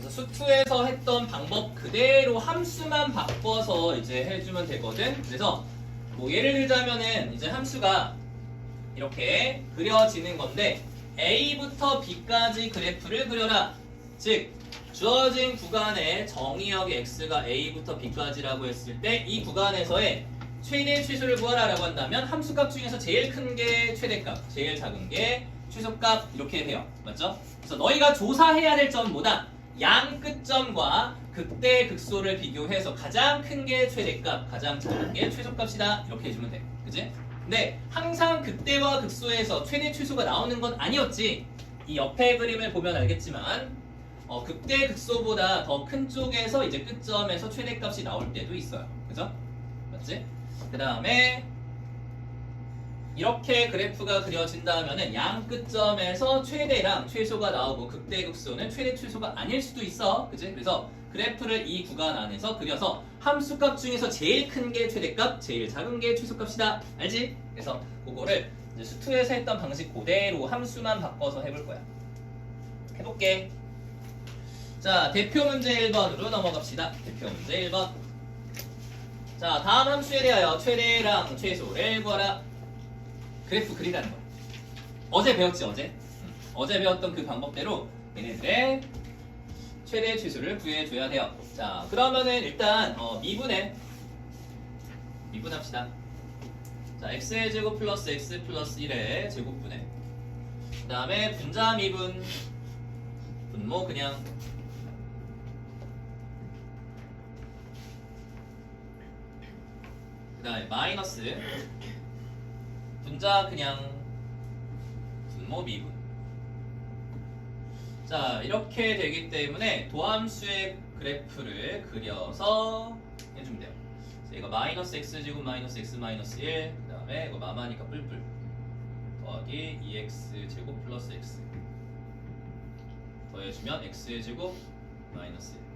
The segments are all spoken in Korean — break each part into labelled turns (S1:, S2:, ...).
S1: 그래서 수투에서 했던 방법 그대로 함수만 바꿔서 이제 해주면 되거든. 그래서 뭐 예를 들자면은 이제 함수가 이렇게 그려지는 건데 A부터 B까지 그래프를 그려라. 즉 주어진 구간의 정의역의 x가 A부터 B까지라고 했을 때 이 구간에서의 최대 최소를 구하라라고 한다면 함수값 중에서 제일 큰 게 최대값, 제일 작은 게 최소값 이렇게 해요. 맞죠? 그래서 너희가 조사해야 될 점은 뭐다? 양 끝점과 극대 극소를 비교해서 가장 큰 게 최대값, 가장 작은 게 최소값이다. 이렇게 해주면 돼. 그지? 근데 항상 극대와 극소에서 최대 최소가 나오는 건 아니었지. 이 옆에 그림을 보면 알겠지만 극대 극소보다 더 큰 쪽에서 이제 끝점에서 최대값이 나올 때도 있어요. 그죠? 맞지? 그 다음에 이렇게 그래프가 그려진다면은 양 끝점에서 최대랑 최소가 나오고 극대 극소는 최대 최소가 아닐 수도 있어. 그지? 그래서 그래프를 이 구간 안에서 그려서 함수값 중에서 제일 큰 게 최대값, 제일 작은 게 최소값이다. 알지? 그래서 그거를 이제 수투에서 했던 방식 그대로 함수만 바꿔서 해볼 거야. 해볼게. 자, 대표 문제 1번으로 넘어갑시다. 대표 문제 1번. 자, 다음 함수에 대하여 최대랑 최소를 구하라. 그래프 그리라는 거야. 어제 배웠지, 어제? 어제 배웠던 그 방법대로 얘네들의 최대 최소를 구해줘야 돼요. 자, 그러면은 일단 미분합시다. 자, x의 제곱 플러스 x 플러스 1의 제곱분해. 그 다음에 분자 미분, 분모 그냥. 그 다음에 마이너스 분자 그냥 분모 미분. 자, 이렇게 되기 때문에 도함수의 그래프를 그려서 해주면 돼요. 이거 마이너스 x제곱 마이너스 x 마이너스 1, 그 다음에 이거 마마니까 뿔뿔 더하기 2x제곱 플러스 x 더해주면 x제곱 마이너스 1.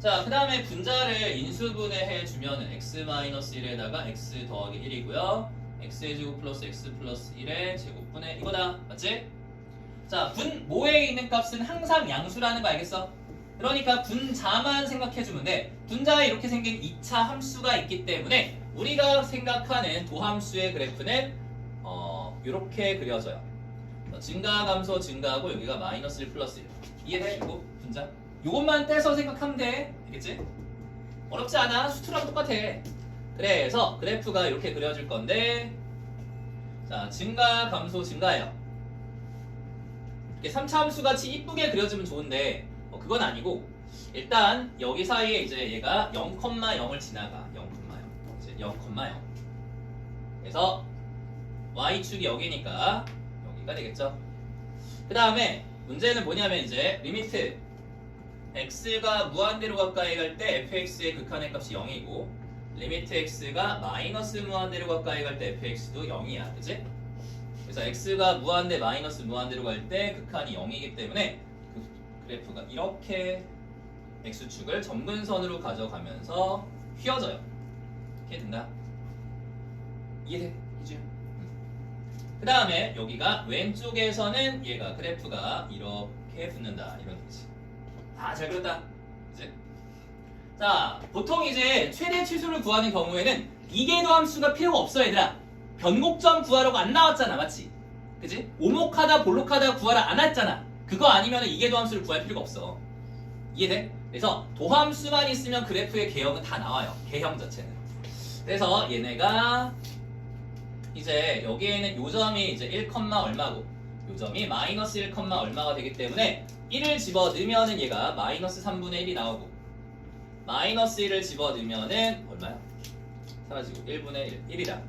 S1: 자, 그 다음에 분자를 인수분해해주면 x-1에다가 x 더하기 1이고요. x의 제곱 플러스 x 플러스 1의 제곱분의 이거다. 맞지? 자, 분모에 있는 값은 항상 양수라는 거 알겠어? 그러니까 분자만 생각해주면 돼. 분자에 이렇게 생긴 2차 함수가 있기 때문에 우리가 생각하는 도함수의 그래프는 이렇게 그려져요. 증가 감소 증가하고 여기가 마이너스 1 플러스 1. 이해돼? 이거 분자? 요것만 떼서 생각하면 돼. 알겠지? 어렵지 않아. 수투랑 똑같아. 그래서 그래프가 이렇게 그려질 건데, 자, 증가 감소 증가해요. 이렇게 3차 함수 같이 이쁘게 그려지면 좋은데 그건 아니고, 일단 여기 사이에 이제 얘가 0,0을 지나가. 0,0 이제 0,0. 그래서 y축이 여기니까 여기가 되겠죠. 그 다음에 문제는 뭐냐면 이제 리미트 x가 무한대로 가까이 갈 때 fx의 극한의 값이 0이고 리미트 x가 마이너스 무한대로 가까이 갈 때 fx도 0이야. 그치? 그래서 x가 무한대 마이너스 무한대로 갈 때 극한이 0이기 때문에 그 그래프가 이렇게 x축을 점근선으로 가져가면서 휘어져요. 이렇게 된다. 이해돼? 이제? 그 다음에 여기가 왼쪽에서는 얘가 그래프가 이렇게 붙는다. 이런 거지. 다 잘 그렸다. 그치? 자, 보통 이제 최대 최소를 구하는 경우에는 이계도 함수가 필요가 없어 얘들아. 변곡점 구하라고 안 나왔잖아. 맞지? 그치? 오목하다 볼록하다 구하라 안 했잖아. 그거 아니면 이계도 함수를 구할 필요가 없어. 이해돼? 그래서 도함수만 있으면 그래프의 개형은 다 나와요. 개형 자체는. 그래서 얘네가 이제 여기에는 요점이 이제 1, 얼마고 요점이 마이너스 1, 얼마가 되기 때문에 1을 집어넣으면은 얘가 마이너스 3분의 1이 나오고 마이너스 1을 집어넣으면은 얼마야? 사라지고 1분의 1, 1이다.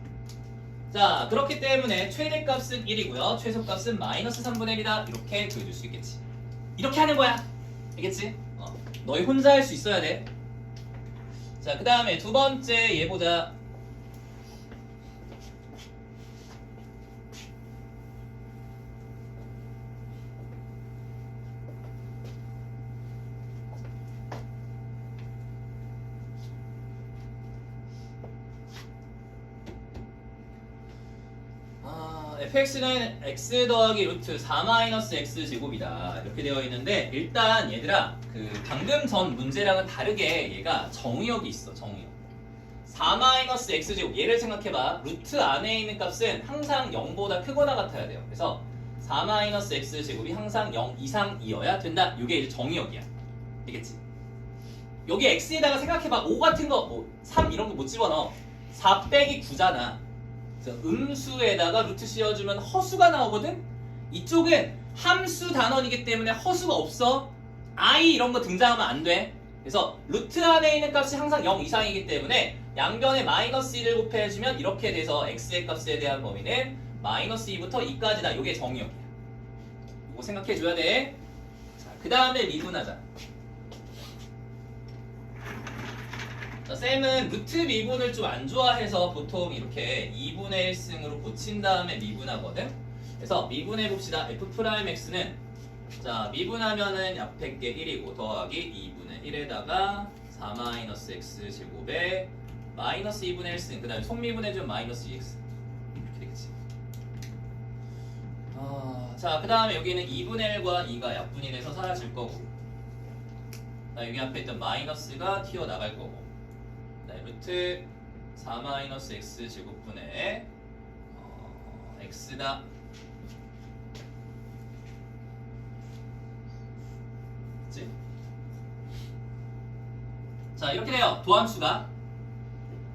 S1: 자, 그렇기 때문에 최대값은 1이고요. 최소값은 마이너스 3분의 1이다. 이렇게 보여줄 수 있겠지. 이렇게 하는 거야. 알겠지? 너희 혼자 할 수 있어야 돼. 자, 그 다음에 두 번째 얘 보자. fx는 x 더하기 루트 4 마이너스 x 제곱이다 이렇게 되어 있는데 일단 얘들아 그 방금 전 문제랑은 다르게 얘가 정의역이 있어. 정의역 4 마이너스 x 제곱 얘를 생각해봐. 루트 안에 있는 값은 항상 0보다 크거나 같아야 돼요. 그래서 4 마이너스 x 제곱이 항상 0 이상이어야 된다. 이게 이제 정의역이야. 알겠지? 여기 x에다가 생각해봐. 5 같은 거, 뭐 3 이런 거 못 집어넣어. 4 빼기 9잖아. 그래서 음수에다가 루트 씌워주면 허수가 나오거든? 이쪽은 함수 단원이기 때문에 허수가 없어. i 이런 거 등장하면 안 돼. 그래서 루트 안에 있는 값이 항상 0 이상이기 때문에 양변에 마이너스 1을 곱해주면 이렇게 돼서 x의 값에 대한 범위는 마이너스 2부터 2까지다. 이게 정의역이야. 이거 생각해줘야 돼. 자, 그 다음에 미분하자. 자, 쌤은 루트 미분을 좀 안 좋아해서 보통 이렇게 2분의 1승으로 고친 다음에 미분하거든. 그래서 미분해 봅시다. f'x는 자 미분하면은 앞에 게 1이고 더하기 2분의 1에다가 4 마이너스 x 제곱에 마이너스 2분의 1승 그 다음에 속미분해주면 마이너스 2x 이렇게 되겠지. 자 그 다음에 여기는 2분의 1과 2가 약분이 돼서 사라질 거고 여기 앞에 있던 마이너스가 튀어나갈 거고 루트 4 마이너스 x 제곱분의 x다. 그치? 자 이렇게 돼요. 도함수가.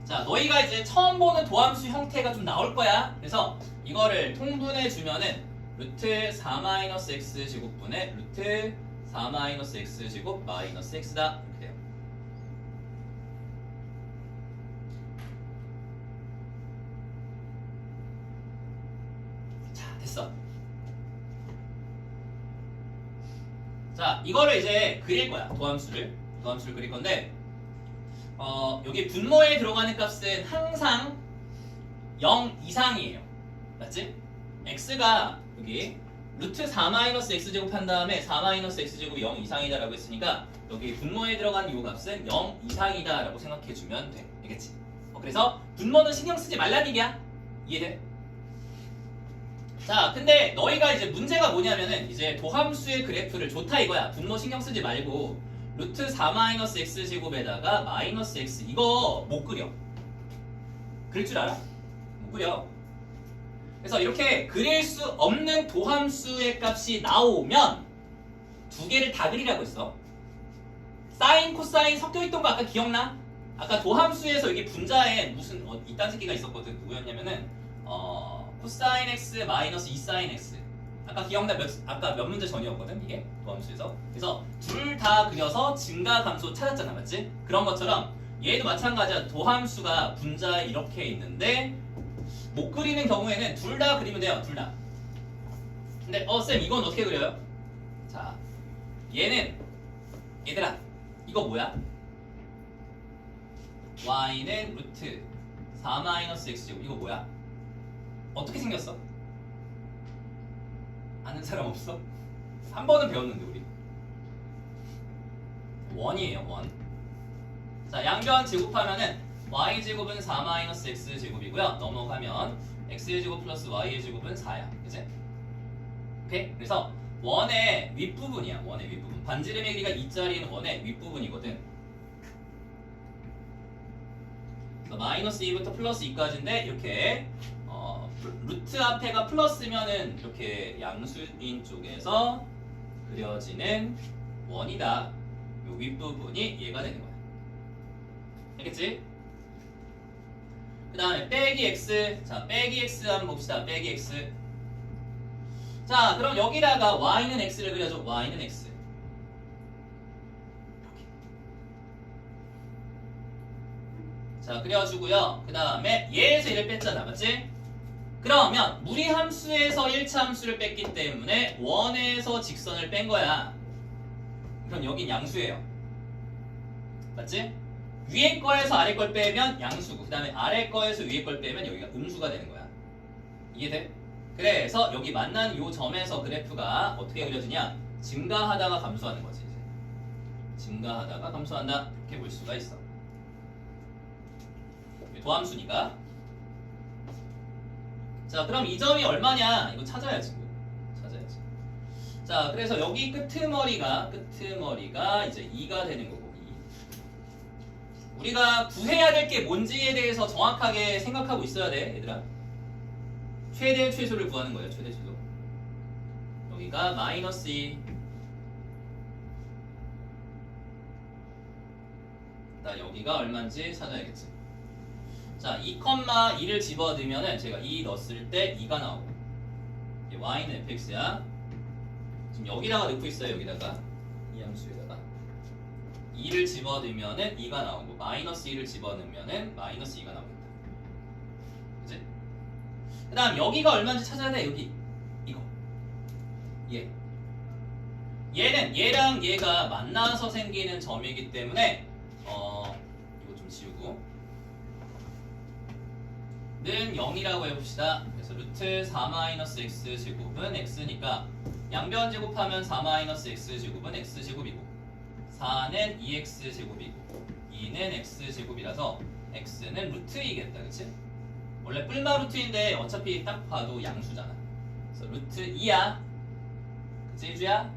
S1: 자 너희가 이제 처음 보는 도함수 형태가 좀 나올 거야. 그래서 이거를 통분해 주면은 루트 4 마이너스 x 제곱분의 루트 4 마이너스 x 제곱 마이너스 x다. 이렇게 돼요. 됐어. 자, 이거를 이제 그릴 거야. 도함수를 그릴 건데, 여기 분모에 들어가는 값은 항상 0 이상이에요. 맞지? x가 여기 루트 4 마이너스 x 제곱 한 다음에 4 마이너스 x 제곱이 0 이상이다라고 했으니까 여기 분모에 들어가는 이 값은 0 이상이다라고 생각해주면 돼. 알겠지? 그래서 분모는 신경 쓰지 말라는 얘기야. 이해돼? 자, 근데 너희가 이제 문제가 뭐냐면은 이제 도함수의 그래프를 좋다 이거야. 분모 신경 쓰지 말고 루트 4 마이너스 x 제곱에다가 마이너스 x 이거 못 그려. 그릴 줄 알아? 못 그려. 그래서 이렇게 그릴 수 없는 도함수의 값이 나오면 두 개를 다 그리라고 했어. 사인, 코사인 섞여있던 거 아까 기억나? 아까 도함수에서 이게 분자에 무슨 이딴 새끼가 있었거든. 누구였냐면은 코사인 x 마이너스 2사인 x 아까 기억나? 아까 몇 문제 전이었거든 이게 도함수에서. 그래서 둘 다 그려서 증가 감소 찾았잖아. 맞지? 그런 것처럼 얘도 마찬가지야. 도함수가 분자에 이렇게 있는데 못 그리는 경우에는 둘 다 그리면 돼요. 둘 다. 근데 쌤 이건 어떻게 그려요? 자 얘는 얘들아 이거 뭐야? y는 루트 4 마이너스 x 제곱 이거 뭐야? 어떻게 생겼어? 아는 사람 없어? 한 번은 배웠는데 우리 원이에요. 원. 자 양변 제곱하면은 y제곱은 4 마이너스 x 제곱이고요. 넘어가면 x제곱 플러스 y의 제곱은 4야. 그치? 오케이? 그래서 원의 윗부분이야. 원의 윗부분. 반지름의 길이가 2짜리는 원의 윗부분이거든. 그래서 마이너스 2부터 플러스 2까지인데 이렇게 루트 앞에가 플러스면은 이렇게 양수인 쪽에서 그려지는 원이다. 요 윗부분이 얘가 되는 거야. 알겠지? 그 다음에 빼기 x. 자 빼기 x 한번 봅시다. 빼기 x. 자 그럼 여기다가 y는 x를 그려줘. y는 x. 이렇게. 자 그려주고요. 그 다음에 얘에서 1을 뺐잖아. 맞지? 그러면 무리함수에서 1차 함수를 뺐기 때문에 원에서 직선을 뺀 거야. 그럼 여긴 양수예요. 맞지? 위에 거에서 아래 걸 빼면 양수고 그 다음에 아래 거에서 위에 걸 빼면 여기가 음수가 되는 거야. 이해돼? 그래서 여기 만난 요 점에서 그래프가 어떻게 그려지냐? 증가하다가 감소하는 거지. 이제. 증가하다가 감소한다. 이렇게 볼 수가 있어. 도함수니까. 자, 그럼 이 점이 얼마냐? 이거 찾아야지. 찾아야지. 자, 그래서 여기 끄트머리가 이제 2가 되는 거고. 2. 우리가 구해야 될 게 뭔지에 대해서 정확하게 생각하고 있어야 돼, 얘들아. 최대 최소를 구하는 거예요, 최대 최소. 여기가 마이너스 2. 나 여기가 얼마인지 찾아야겠지. 자, 2,2를 집어넣으면은 제가 2 넣었을 때 2가 나오고. y는 fx야. 지금 여기다가 넣고 있어요, 여기다가. 이 함수에다가. 2를 집어넣으면은 2가 나오고, 마이너스 2를 집어넣으면은 마이너스 2가 나옵니다. 그치? 그 다음 여기가 얼마인지 찾아야 돼, 여기. 이거. 얘는 얘랑 얘가 만나서 생기는 점이기 때문에 이거 좀 지우고 는 0이라고 해봅시다. 그래서 루트 4-x 제곱은 x니까 양변 제곱하면 4-x 제곱은 x 제곱이고 4는 2x 제곱이고 2는 x 제곱이라서 x는 루트이겠다, 그치? 원래 뿔마 루트인데 어차피 딱 봐도 양수잖아. 그래서 루트 2야. 그치, 주야?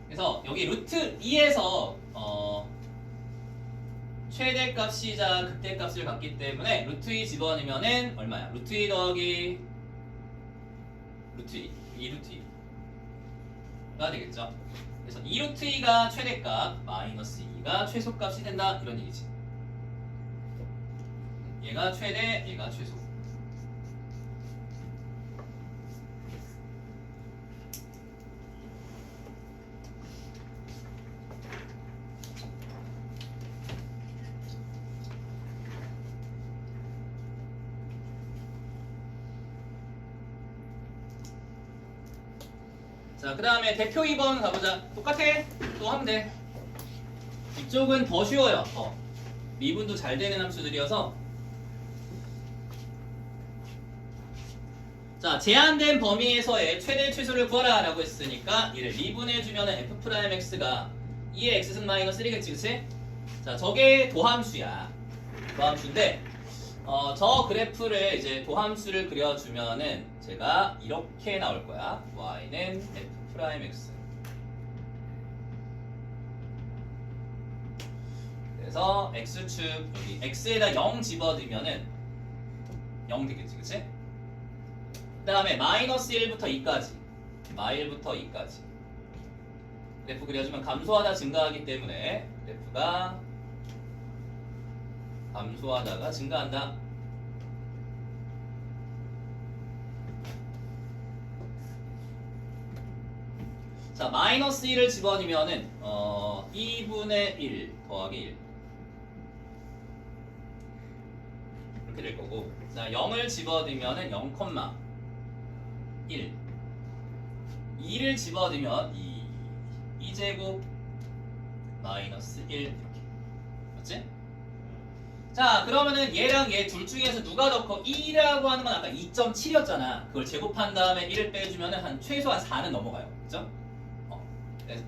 S1: 그래서 여기 루트 2에서 최대값이자 극대값을 갖기 때문에 루트 2 집어넣으면은 얼마야? 루트 2 더하기 루트 2, 2루트 2가 되겠죠. 그래서 2루트 2가 최대값, 마이너스 2가 최소값이 된다, 이런 얘기지. 얘가 최대, 얘가 최소. 자, 그 다음에 대표 2번 가보자. 똑같아. 또 하면 돼. 이쪽은 더 쉬워요. 미분도 잘 되는 함수들이어서. 자, 제한된 범위에서의 최대 최소를 구하라 라고 했으니까 이를 미분해주면 f'x가 2의 x승 마이너스 1이겠지, 그치? 자, 저게 도함수야. 도함수인데 저 그래프를 이제 도함수를 그려주면은 제가 이렇게 나올 거야. y는 f'x. 그래서 x축 여기 x에다 0 집어넣으면은 0 되겠지, 그치? 그 다음에 마이너스 1부터 2까지, 마일부터 2까지 그래프 그려주면 감소하다 증가하기 때문에 그래프가 감소하다가 증가한다. 자, 마이너스 1을 집어넣으면은 2분의 1 더하기 1 이렇게 될 거고, 자, 0을 집어넣으면은 0,1 2를 집어넣으면 2제곱 마이너스 1 이렇게. 맞지? 자, 그러면은 얘랑 얘 둘 중에서 누가 더 커? 2라고 하는 건 아까 2.7이었잖아. 그걸 제곱한 다음에 1을 빼주면은 한 최소한 4는 넘어가요. 그죠?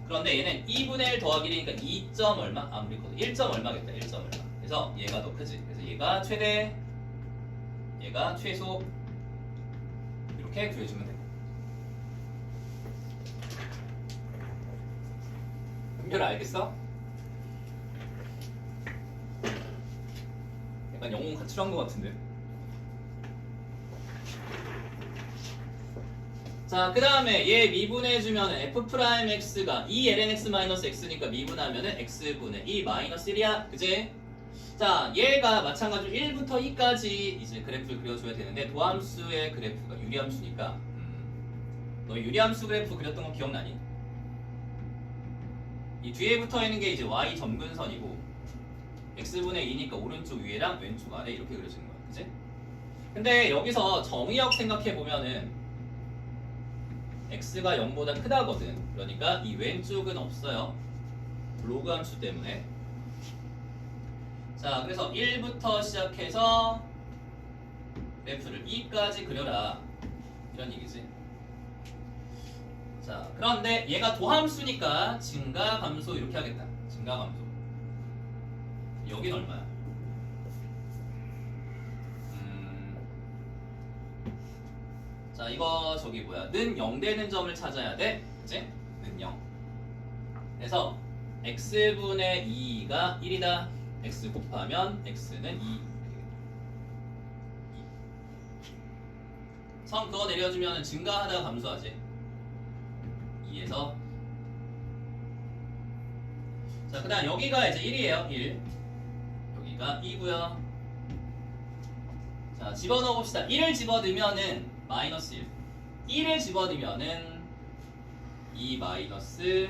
S1: 그런데 얘는 2분의 1 더하기 1이니까 2점 얼마? 아무리 커도 1점 얼마겠다. 1점 얼마. 그래서 얘가 더 크지. 그래서 얘가 최대, 얘가 최소. 이렇게 구해주면 돼. 은별아, 알겠어? 약간 영혼 가출한 것 같은데. 자, 그 다음에 얘 미분해주면 f'x가 2lnx-x니까 미분하면은 x분의 2 마이너스 1이야. 그지? 자, 얘가 마찬가지로 1부터 2까지 이제 그래프를 그려줘야 되는데 도함수의 그래프가 유리함수니까 너 유리함수 그래프 그렸던 거 기억나니? 이 뒤에 붙어있는 게 이제 y 점근선이고 x분의 2니까 오른쪽 위에랑 왼쪽 아래 이렇게 그려지는 거야. 그지? 근데 여기서 정의역 생각해보면은 x가 0보다 크다거든. 그러니까 이 왼쪽은 없어요. 로그 함수 때문에. 자, 그래서 1부터 시작해서 그래프를 2까지 그려라, 이런 얘기지. 자, 그런데 얘가 도함수니까 증가 감소 이렇게 하겠다. 증가 감소. 여긴 얼마야? 자, 이거 저기 뭐야? 는 0 되는 점을 찾아야 돼. 그치? 는 0. 그래서 x분의 2가 1이다. x 곱하면 x는 2. 선 그거 내려주면 증가하다가 감소하지. 2에서. 자, 그 다음 여기가 이제 1이에요. 1. 여기가 2고요. 자, 집어넣어 봅시다. 1을 집어넣으면은 마이너스 1. 1을 집어넣으면은 2 마이너스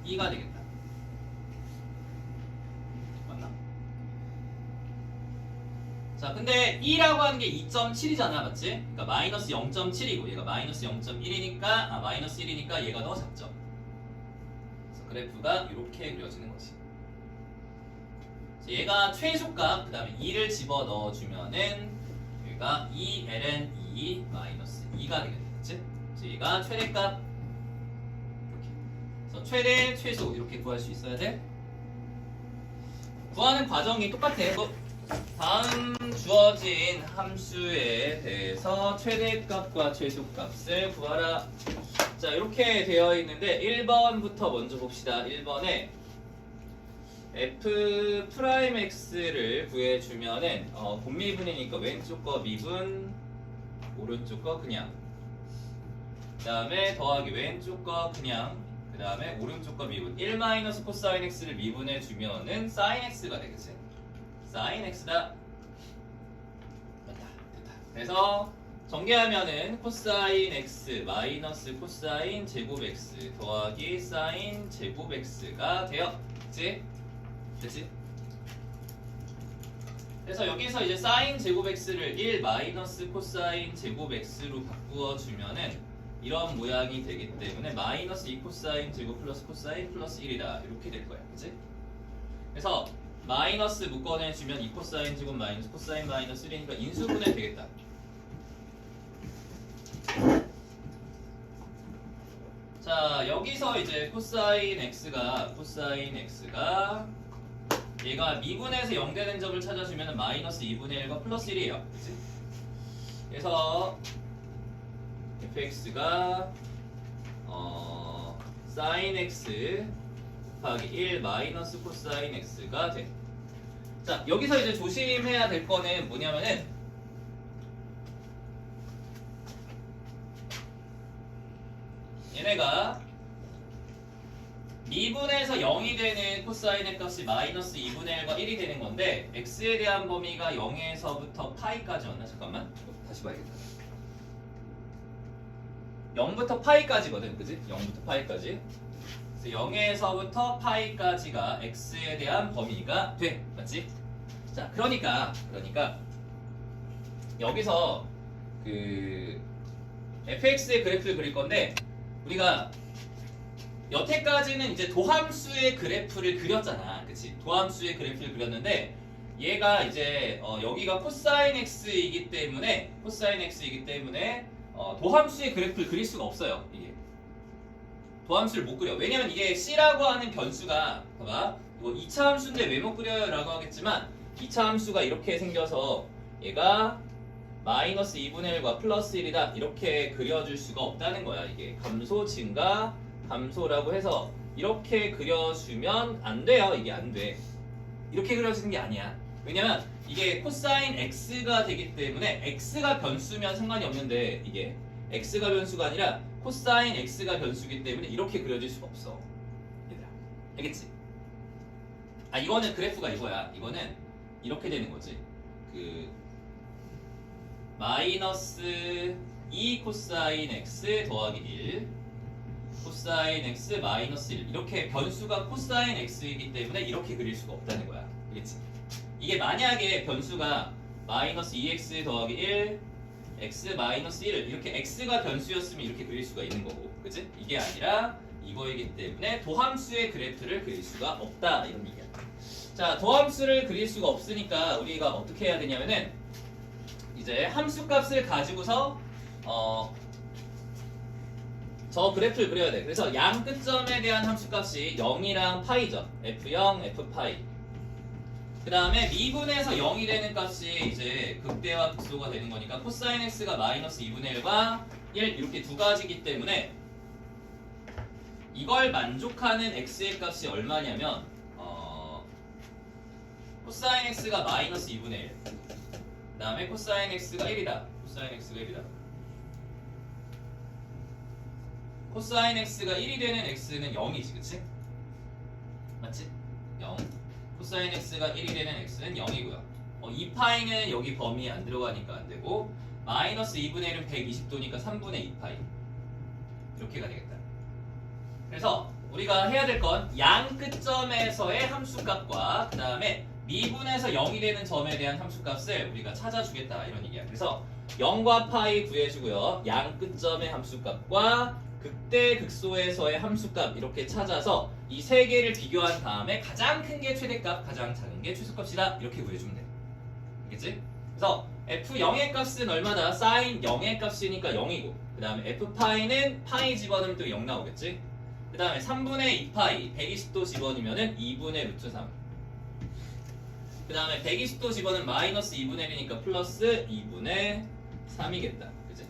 S1: 2가 되겠다. 맞나? 자, 근데 2라고 하는 게 2.7이잖아, 맞지? 그러니까 마이너스 0.7이고 얘가 마이너스 0.1이니까 마이너스 1이니까 얘가 더 작죠. 그래서 그래프가 이렇게 그려지는 거지. 얘가 최소값, 그 다음에 2를 집어넣어 주면은 여기가 2ln 2 마이너스 2가 되겠지? 그래서 얘가 최대값 이렇게. 그래서 최대, 최소 이렇게 구할 수 있어야 돼. 구하는 과정이 똑같아. 다음 주어진 함수에 대해서 최대값과 최소값을 구하라. 자, 이렇게 되어 있는데 1번부터 먼저 봅시다. 1번에 f'x를 구해주면은 곱미분이니까 왼쪽 거 미분, 오른쪽 거 그냥, 그 다음에 더하기 왼쪽 거 그냥, 그 다음에 오른쪽 거 미분. 1 마이너스 코사인 x를 미분해주면은 사인 x가 되겠지. 사인 x다. 맞다, 됐다. 그래서 전개하면은 코사인 x 마이너스 코사인 제곱 x 더하기 사인 제곱 x가 돼요. 그치? 됐지? 그래서 여기서 이제 사인 제곱 x를 1 마이너스 코사인 제곱 x로 바꾸어 주면은 이런 모양이 되기 때문에 마이너스 2 코사인 제곱 플러스 코사인 플러스 1이다. 이렇게 될 거야. 그치? 그래서 마이너스 묶어내주면 2 코사인 제곱 마이너스 코사인 마이너스 1이니까 인수분해 되겠다. 자, 여기서 이제 코사인 x가 얘가 미분에서 0 되는 점을 찾아주면 마이너스 2분의 1과 플러스 1이에요. 그치? 그래서 fx가 sin x 곱하기 1 마이너스 코사인 x가 돼. 자, 여기서 이제 조심해야 될 거는 뭐냐면은 얘네가 미분에서 0이 되는 코사인의 값이 마이너스 2분의 1과 1이 되는 건데 x에 대한 범위가 0에서부터 파이까지였나? 잠깐만, 다시 봐야겠다. 0부터 파이까지거든, 그지? 0부터 파이까지. 그래서 0에서부터 파이까지가 x에 대한 범위가 돼, 맞지? 자, 그러니까 여기서 그 fx의 그래프를 그릴 건데 우리가 여태까지는 이제 도함수의 그래프를 그렸잖아, 그치? 도함수의 그래프를 그렸는데 얘가 이제 여기가 코사인 x이기 때문에 도함수의 그래프를 그릴 수가 없어요. 이게 도함수를 못 그려. 왜냐면 이게 c라고 하는 변수가, 봐봐, 이거 2차 함수인데 왜 못 그려요? 라고 하겠지만 2차 함수가 이렇게 생겨서 얘가 마이너스 2분의 1과 플러스 1이다 이렇게 그려줄 수가 없다는 거야. 이게 감소, 증가, 감소라고 해서 이렇게 그려주면 안 돼요. 이게 안 돼. 이렇게 그려지는 게 아니야. 왜냐면 이게 코사인 x가 되기 때문에 x가 변수면 상관이 없는데 이게 x가 변수가 아니라 코사인 x가 변수기 때문에 이렇게 그려질 수가 없어. 얘들아, 알겠지? 아, 이거는 그래프가 이거야. 이거는 이렇게 되는 거지. 그 마이너스 2 코사인 x 더하기 1 코사인 x 마이너스 1 이렇게 변수가 코사인 x이기 때문에 이렇게 그릴 수가 없다는 거야. 알겠지? 이게 만약에 변수가 마이너스 2x 더하기 1 x 마이너스 1 이렇게 x가 변수였으면 이렇게 그릴 수가 있는 거고, 그치? 이게 아니라 이거이기 때문에 도함수의 그래프를 그릴 수가 없다 이런 얘기야. 자, 도함수를 그릴 수가 없으니까 우리가 어떻게 해야 되냐면은 이제 함수값을 가지고서 저 그래프를 그려야 돼. 그래서 양 끝점에 대한 함수값이 0이랑 파이죠. f0, f파이. 그 다음에 미분에서 0이 되는 값이 이제 극대와 극소가 되는 거니까 코사인 x가 마이너스 2분의 1과 1 이렇게 두 가지이기 때문에 이걸 만족하는 x의 값이 얼마냐면 코사인 x가 마이너스 2분의 1 그 다음에 코사인 x가 1이다. 코사인 x가 1이다. 코사인 x가 1이 되는 x는 0이지, 그치? 맞지? 0. 코사인 x가 1이 되는 x는 0이고요. 2파이는 여기 범위에 안 들어가니까 안 되고 마이너스 2분의 1은 120도니까 3분의 2파이 이렇게가 되겠다. 그래서 우리가 해야 될 건 양 끝점에서의 함수값과 그 다음에 미분에서 0이 되는 점에 대한 함수값을 우리가 찾아주겠다 이런 얘기야. 그래서 0과 파이 구해주고요. 양 끝점의 함수값과 극대 극소에서의 함수값 이렇게 찾아서 이 세 개를 비교한 다음에 가장 큰 게 최대값, 가장 작은 게 최소값이다 이렇게 구해주면 돼. 알겠지? 그래서 f0의 값은 얼마다? 사인 0의 값이니까 0이고 그 다음에 f파이는 파이 집어넣으면 또 0 나오겠지? 그 다음에 3분의 2파이 120도 집어넣으면 2분의 루트 3. 그 다음에 120도 집어넣으면 마이너스 2분의 1이니까 플러스 2분의 3이겠다. 그치?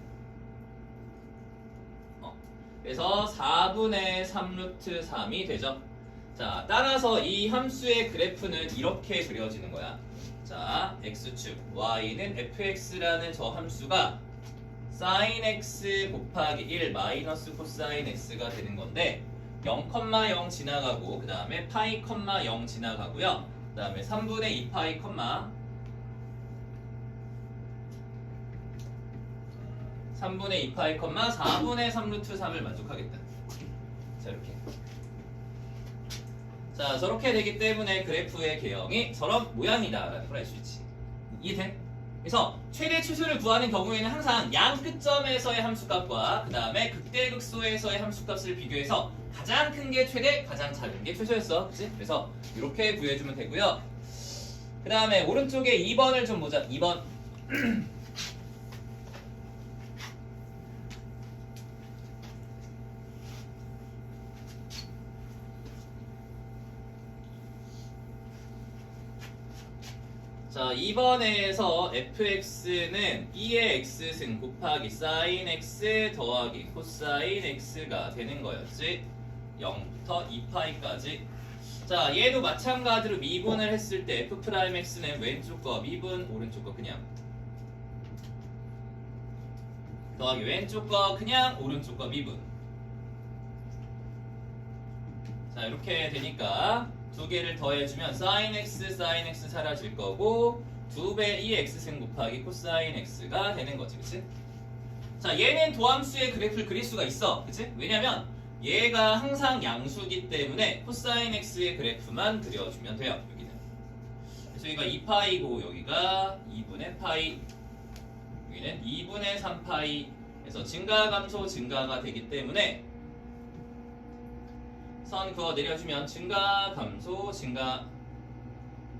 S1: 그래서 4분의 3 루트 3이 되죠. 자, 따라서 이 함수의 그래프는 이렇게 그려지는 거야. 자, x축 y는 fx라는 저 함수가 sin x 곱하기 1 마이너스 코사인 x가 되는 건데 0,0 지나가고 그 다음에 파이, 0 지나가고요. 그 다음에 3분의 2파이, 3분의 2파이, 4분의 3 루트 3을 만족하겠다. 자, 이렇게. 자, 저렇게 되기 때문에 그래프의 개형이 저런 모양이다라는 걸 알 수 있지. 이해돼? 그래서 최대 최소를 구하는 경우에는 항상 양 끝점에서의 함수값과 그 다음에 극대극소에서의 함수값을 비교해서 가장 큰 게 최대, 가장 작은 게 최소였어. 그치? 그래서 이렇게 구해주면 되고요. 그 다음에 오른쪽에 2번을 좀 보자. 2번. 자, 2번에서 fx는 2의 x승 곱하기 sin x 더하기 코사인 x가 되는 거였지. 0부터 2파이까지. 자, 얘도 마찬가지로 미분을 했을 때 f'x는 왼쪽 거 미분, 오른쪽 거 그냥 더하기 왼쪽 거 그냥, 오른쪽 거 미분. 자, 이렇게 되니까 두 개를 더해주면 sin x 사라질 거고 2배 2x승 곱하기 코사인 x가 되는 거지, 그치? 자, 얘는 도함수의 그래프를 그릴 수가 있어, 그치? 왜냐면 얘가 항상 양수기 때문에 코사인 x의 그래프만 그려주면 돼요, 여기는. 그래서 여기가 2파이고 여기가 2분의 파이, 여기는 2분의 3파이. 그래서 증가 감소 증가가 되기 때문에 선 그어 내려주면 증가, 감소, 증가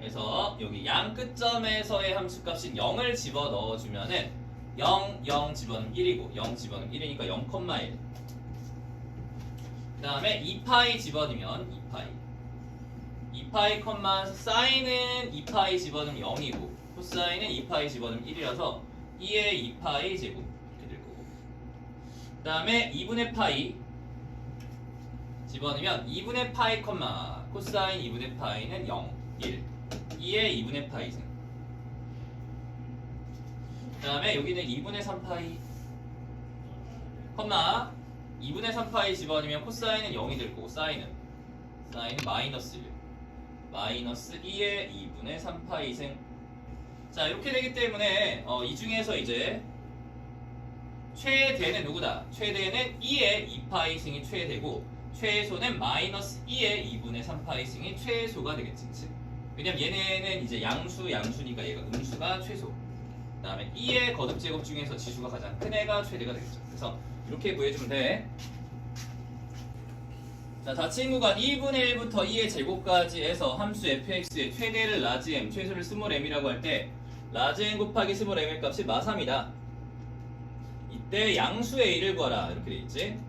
S1: 해서 여기 양 끝점에서의 함수값인 0을 집어넣어주면은 0, 0 집어넣으면 1이고 0 집어넣으면 1이니까 0,1. 그 다음에 2파이 집어넣으면 2파이, 사인은 2파이 집어넣으면 0이고 코사인은 2파이 집어넣으면 1이라서 2의 2파이 제곱 이렇게 될 거고 그 다음에 2분의 파이 집어넣으면 2분의 파이, 코사인 2분의 파이는 0, 1. 2의 2분의 파이승. 그 다음에 여기는 2분의 3파이, 2분의 3파이 집어넣으면 코사인은 0이 될 거고, 사인은 마이너스 1. 마이너스 2의 2분의 3파이승. 자, 이렇게 되기 때문에 이 중에서 이제 최대는 누구다? 최대는 2의 2파이승이 최대고 최소는 마이너스 2의 2분의 3파이승이 최소가 되겠지, 그치? 왜냐면 얘네는 이제 양수니까 얘가 음수가 최소. 그 다음에 2의 거듭제곱 중에서 지수가 가장 큰 애가 최대가 되겠죠. 그래서 이렇게 구해주면 돼. 자, 자칭 구간 2분의 1부터 2의 제곱까지 해서 함수 fx의 최대를 라지 m, 최소를 스몰 m이라고 할 때 라지 m 곱하기 스몰 m의 값이 마3이다. 이때 양수의 1을 구하라 이렇게 돼 있지.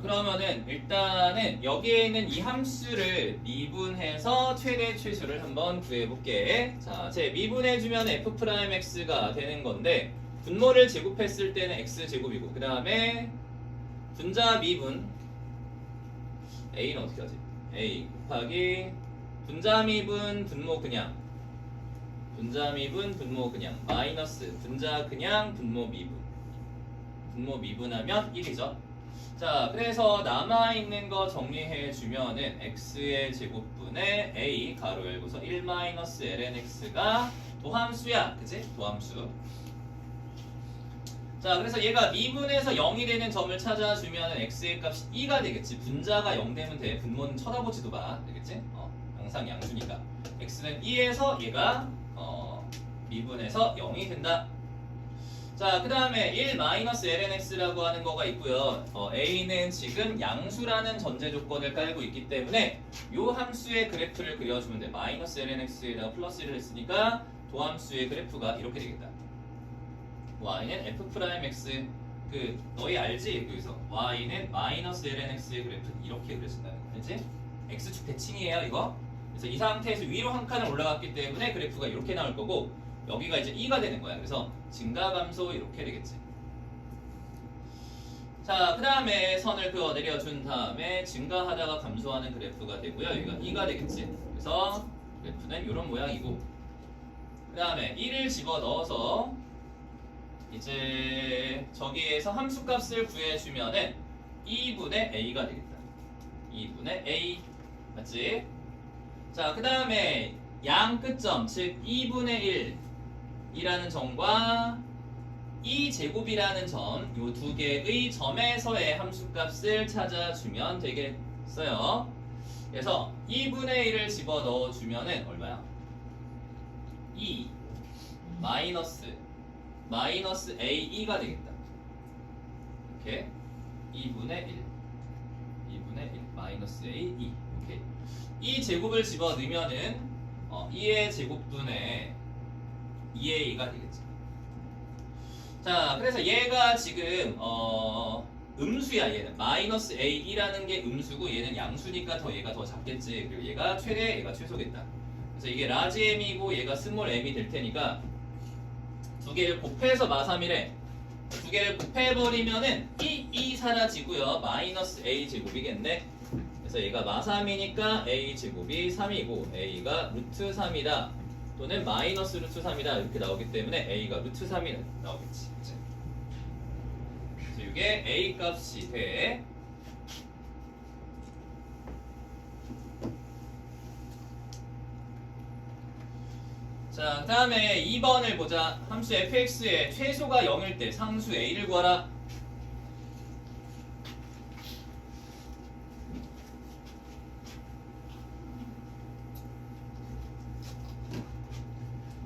S1: 그러면은 일단은 여기에 있는 이 함수를 미분해서 최대 최소를 한번 구해볼게. 자, 제 미분해주면 f'x가 되는 건데 분모를 제곱했을 때는 x제곱이고 그 다음에 분자 미분 a는 어떻게 하지? a 곱하기 분자 미분 분모 그냥 마이너스 분자 그냥 분모 미분하면 1이죠. 자, 그래서 남아있는 거 정리해주면은 x의 제곱분의 a 가로 열고서 1 마이너스 lnx가 도함수야. 그치? 도함수. 자, 그래서 얘가 미분해서 0이 되는 점을 찾아주면은 x의 값이 2가 되겠지. 분자가 0 되면 돼. 분모는 쳐다보지도 마. 되겠지? 항상 양수니까. x는 2에서 얘가 미분해서 0이 된다. 자, 그 다음에 1-lnx라고 하는 거가 있고요. a는 지금 양수라는 전제 조건을 깔고 있기 때문에 이 함수의 그래프를 그려주면 돼. 마이너스 lnx에다가 플러스 1을 했으니까 도함수의 그래프가 이렇게 되겠다. y는 f'x 너희 알지? 여기서 y는 마이너스 lnx의 그래프는 이렇게 그려진다는 거 알지? x축 대칭이에요 이거. 그래서 이 상태에서 위로 한 칸을 올라갔기 때문에 그래프가 이렇게 나올 거고 여기가 이제 2가 되는 거야. 그래서 증가 감소 이렇게 되겠지. 자, 그 다음에 선을 그어 내려준 다음에 증가하다가 감소하는 그래프가 되고요. 여기가 2가 되겠지. 그래서 그래프는 이런 모양이고 그 다음에 1을 집어 넣어서 이제 저기에서 함수값을 구해주면은 2분의 a가 되겠다. 2분의 a 맞지? 자, 그 다음에 양 끝점 즉 2분의 1이라는 점과 2제곱이라는 점 이 두 개의 점에서의 함수값을 찾아주면 되겠어요. 그래서 2분의 1을 집어 넣어주면은 얼마야? 2 마이너스 a2가 되겠다. 이렇게 2분의 1 마이너스 a2 이렇게 이 제곱을 집어 넣으면은 2의 제곱분의 2a가 되겠죠. 자, 그래서 얘가 지금 음수야. 얘는 마이너스 a2라는 게 음수고 얘는 양수니까 얘가 더 작겠지. 그리고 얘가 최대, 얘가 최소겠다. 그래서 이게 라지 m이고 얘가 스몰 m이 될 테니까 두 개를 곱해서 마3이래. 두 개를 곱해버리면은 2 사라지고요. 마이너스 a 제곱이겠네. 그래서 얘가 마3이니까 a 제곱이 3이고 a가 루트 3이다. 또는 마이너스 루트 3이다. 이렇게 나오기 때문에 a가 루트 3이 나오겠지. 그치? 그래서 이게 a 값이 돼. 자, 그 다음에 2번을 보자. 함수 fx의 최소가 0일 때 상수 a를 구하라.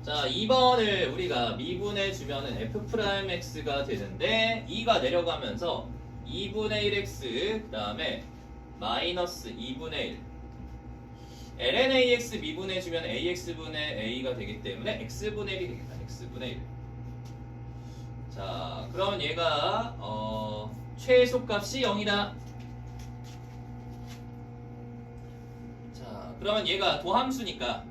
S1: 자, 2번을 우리가 미분해주면은 f'x가 되는데 2가 내려가면서 2분의 1x 그 다음에 마이너스 2분의 1 lnax 미분해주면 ax분의 a가 되기 때문에 x분의 1이 되겠다. x분의 1. 자, 그러면 얘가 최소값이 0이다. 자, 그러면 얘가 도함수니까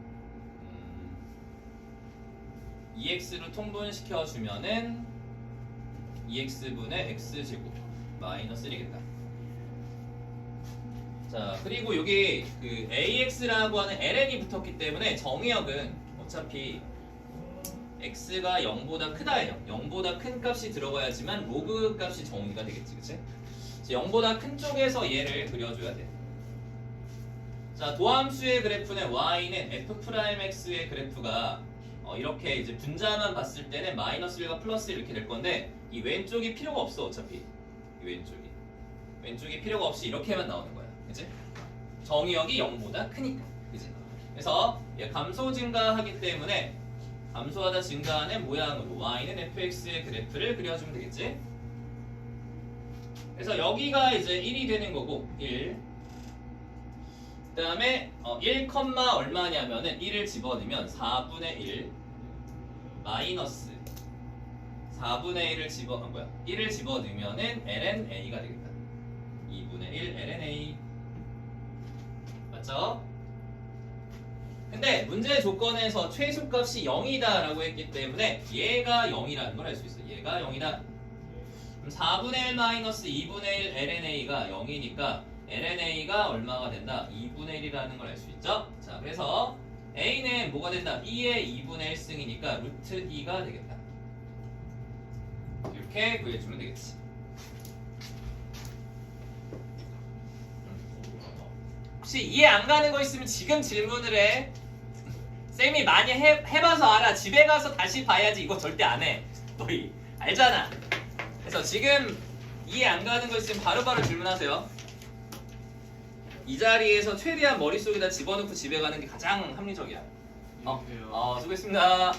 S1: 2x로 통분시켜주면은 2x분의 x제곱 마이너스 1이겠다. 자, 그리고 여기 그 ax라고 하는 ln이 붙었기 때문에 정의역은 어차피 x가 0보다 크다예요. 0보다 큰 값이 들어가야지만 로그 값이 정의가 되겠지, 그치? 0보다 큰 쪽에서 얘를 그려줘야 돼. 자, 도함수의 그래프는 y는 f'x의 그래프가 이렇게 이제 분자만 봤을 때는 마이너스 1과 플러스 1 이렇게 될 건데 이 왼쪽이 필요가 없어. 어차피 이 왼쪽이 필요가 없이 이렇게만 나오는 거야. 그치? 정의역이 0보다 크니까. 그치? 그래서 감소 증가하기 때문에 감소하다 증가하는 모양으로 y는 fx의 그래프를 그려주면 되겠지? 그래서 여기가 이제 1이 되는 거고 1. 그 다음에 1, 얼마냐면은 1을 집어넣으면 4분의 1 마이너스 4분의 1을 1을 집어넣으면은 ln a가 되겠다. 2분의 1 ln a. 맞죠? 근데 문제 조건에서 최소값이 0이다 라고 했기 때문에 얘가 0이라는 걸 알 수 있어. 얘가 0이다. 그럼 4분의 1 마이너스 2분의 1 ln a가 0이니까 ln a가 얼마가 된다? 2분의 1이라는 걸 알 수 있죠? 자, 그래서 a는 뭐가 된다? b의 2분의 1승이니까 루트 2가 되겠다. 이렇게 구해주면 되겠지. 혹시 이해 안 가는 거 있으면 지금 질문을 해. 쌤이 많이 해봐서 알아. 집에 가서 다시 봐야지. 이거 절대 안 해. 너희 알잖아. 그래서 지금 이해 안 가는 거 있으면 바로바로 질문하세요. 이 자리에서 최대한 머릿속에다 집어넣고 집에 가는 게 가장 합리적이야. 수고했습니다.